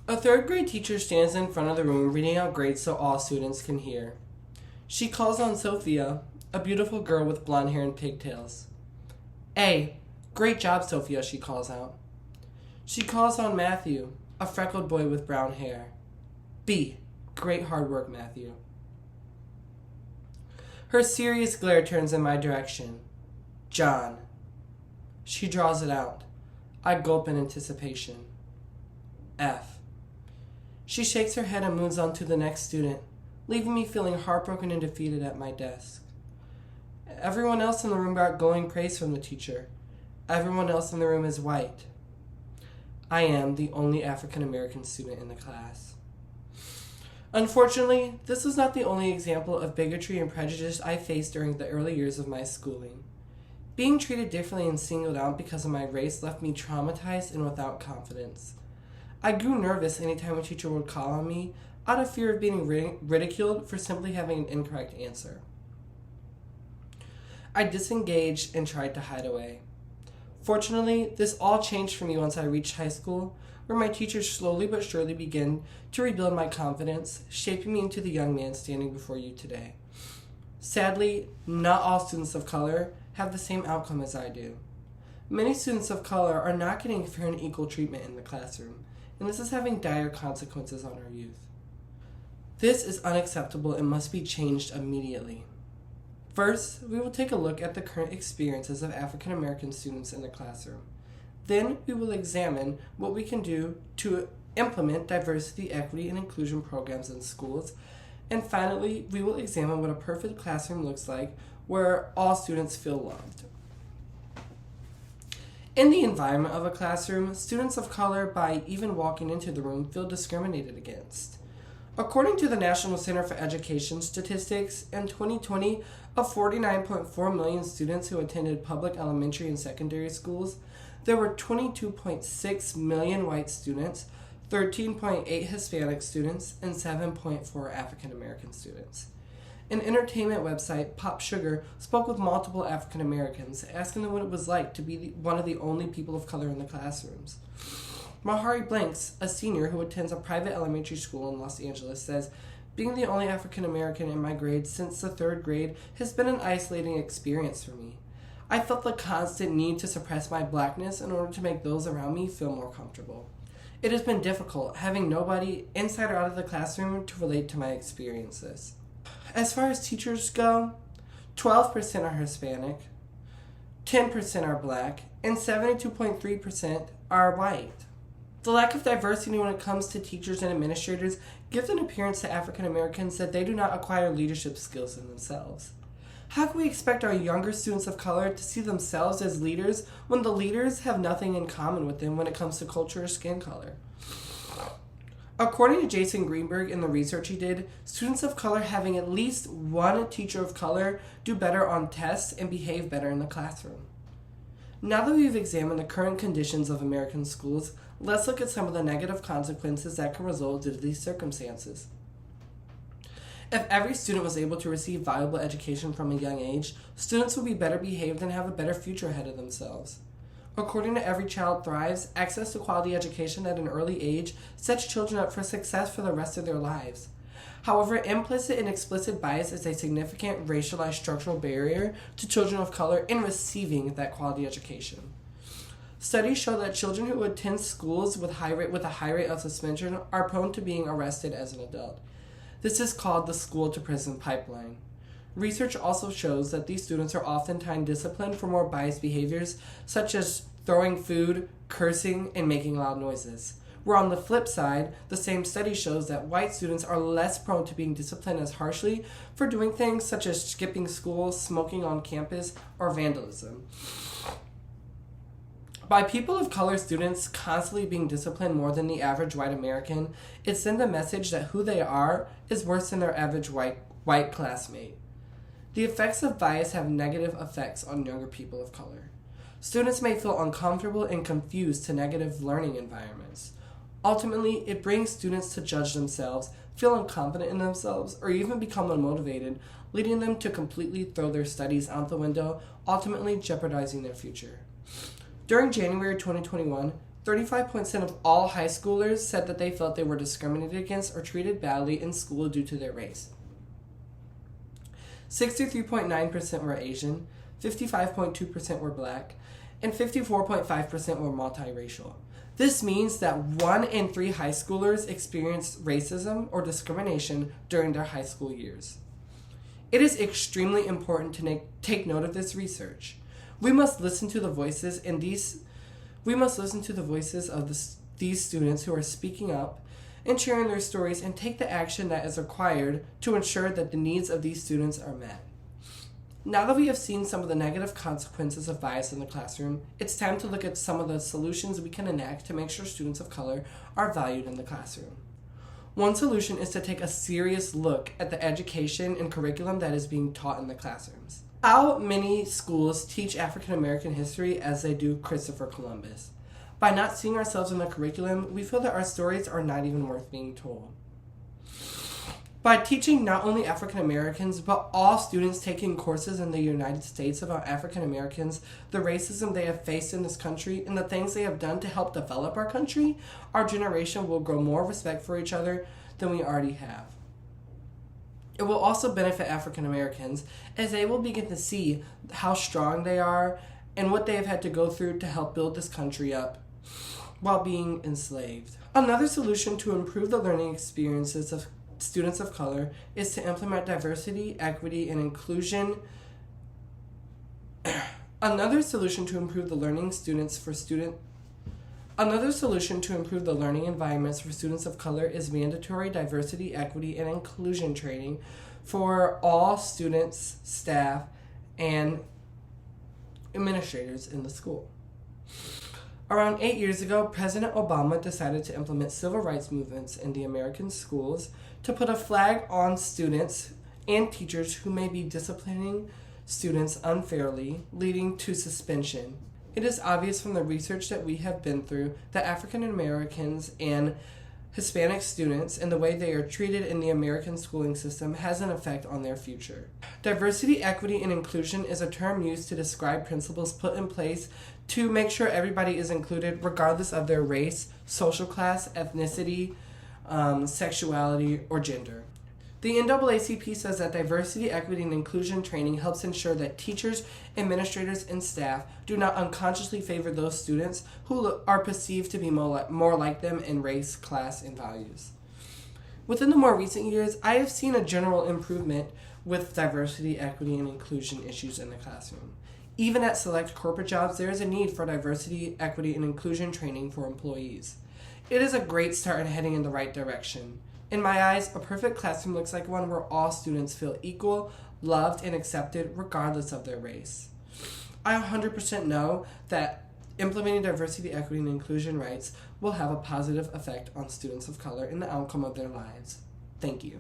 A third grade teacher stands in front of the room reading out grades so all students can hear. She calls on Sophia, a beautiful girl with blonde hair and pigtails. A. Great job, Sophia, she calls out. She calls on Matthew, a freckled boy with brown hair. B. Great hard work, Matthew. Her serious glare turns in my direction. John. She draws it out. I gulp in anticipation. F. She shakes her head and moves on to the next student, leaving me feeling heartbroken and defeated at my desk. Everyone else in the room got glowing praise from the teacher. Everyone else in the room is white. I am the only African American student in the class. Unfortunately, this was not the only example of bigotry and prejudice I faced during the early years of my schooling. Being treated differently and singled out because of my race left me traumatized and without confidence. I grew nervous anytime a teacher would call on me out of fear of being ridiculed for simply having an incorrect answer. I disengaged and tried to hide away. Fortunately, this all changed for me once I reached high school, where my teachers slowly but surely began to rebuild my confidence, shaping me into the young man standing before you today. Sadly, not all students of color have the same outcome as I do. Many students of color are not getting fair and equal treatment in the classroom, and this is having dire consequences on our youth. This is unacceptable and must be changed immediately. First, we will take a look at the current experiences of African American students in the classroom. Then, we will examine what we can do to implement diversity, equity, and inclusion programs in schools. And finally, we will examine what a perfect classroom looks like where all students feel loved. In the environment of a classroom, students of color, by even walking into the room, feel discriminated against. According to the National Center for Education statistics, in 2020, of 49.4 million students who attended public elementary and secondary schools, there were 22.6 million white students, 13.8 Hispanic students, and 7.4 African American students. An entertainment website, Pop Sugar, spoke with multiple African Americans, asking them what it was like to be one of the only people of color in the classrooms. Mahari Blanks, a senior who attends a private elementary school in Los Angeles, says, "Being the only African American in my grade since the third grade has been an isolating experience for me. I felt the constant need to suppress my blackness in order to make those around me feel more comfortable. It has been difficult having nobody inside or out of the classroom to relate to my experiences." As far as teachers go, 12% are Hispanic, 10% are black, and 72.3% are white. The lack of diversity when it comes to teachers and administrators gives an appearance to African Americans that they do not acquire leadership skills in themselves. How can we expect our younger students of color to see themselves as leaders when the leaders have nothing in common with them when it comes to culture or skin color? According to Jason Greenberg in the research he did, students of color having at least one teacher of color do better on tests and behave better in the classroom. Now that we've examined the current conditions of American schools, let's look at some of the negative consequences that can result due to these circumstances. If every student was able to receive valuable education from a young age, students would be better behaved and have a better future ahead of themselves. According to Every Child Thrives, access to quality education at an early age sets children up for success for the rest of their lives. However, implicit and explicit bias is a significant racialized structural barrier to children of color in receiving that quality education. Studies show that children who attend schools with a high rate of suspension are prone to being arrested as an adult. This is called the school-to-prison pipeline. Research also shows that these students are oftentimes disciplined for more biased behaviors, such as throwing food, cursing, and making loud noises. Where on the flip side, the same study shows that white students are less prone to being disciplined as harshly for doing things such as skipping school, smoking on campus, or vandalism. By people of color students constantly being disciplined more than the average white American, it sends a message that who they are is worse than their average white classmate. The effects of bias have negative effects on younger people of color. Students may feel uncomfortable and confused to negative learning environments. Ultimately, it brings students to judge themselves, feel unconfident in themselves, or even become unmotivated, leading them to completely throw their studies out the window, ultimately jeopardizing their future. During January 2021, 35% of all high schoolers said that they felt they were discriminated against or treated badly in school due to their race. 63.9% were Asian, 55.2% were black, and 54.5% were multiracial. This means that 1 in 3 high schoolers experienced racism or discrimination during their high school years. It is extremely important to take note of this research. We must listen to the voices of these students who are speaking up and sharing their stories, and take the action that is required to ensure that the needs of these students are met. Now that we have seen some of the negative consequences of bias in the classroom, it's time to look at some of the solutions we can enact to make sure students of color are valued in the classroom. One solution is to take a serious look at the education and curriculum that is being taught in the classrooms. How many schools teach African American history as they do Christopher Columbus? By not seeing ourselves in the curriculum, we feel that our stories are not even worth being told. By teaching not only African Americans, but all students taking courses in the United States about African Americans, the racism they have faced in this country, and the things they have done to help develop our country, our generation will grow more respect for each other than we already have. It will also benefit African Americans as they will begin to see how strong they are and what they have had to go through to help build this country up while being enslaved. Another solution to improve the learning experiences of students of color is to implement diversity, equity, and inclusion. Another solution to improve the learning environments for students of color is mandatory diversity, equity, and inclusion training for all students, staff, and administrators in the school. Around 8 years ago, President Obama decided to implement civil rights movements in the American schools to put a flag on students and teachers who may be disciplining students unfairly, leading to suspension. It is obvious from the research that we have been through that African Americans and Hispanic students and the way they are treated in the American schooling system has an effect on their future. Diversity, equity, and inclusion is a term used to describe principles put in place to make sure everybody is included regardless of their race, social class, ethnicity, sexuality, or gender. The NAACP says that diversity, equity, and inclusion training helps ensure that teachers, administrators, and staff do not unconsciously favor those students who are perceived to be more like them in race, class, and values. Within the more recent years, I have seen a general improvement with diversity, equity, and inclusion issues in the classroom. Even at select corporate jobs, there is a need for diversity, equity, and inclusion training for employees. It is a great start in heading in the right direction. In my eyes, a perfect classroom looks like one where all students feel equal, loved, and accepted regardless of their race. I 100% know that implementing diversity, equity, and inclusion rights will have a positive effect on students of color in the outcome of their lives. Thank you.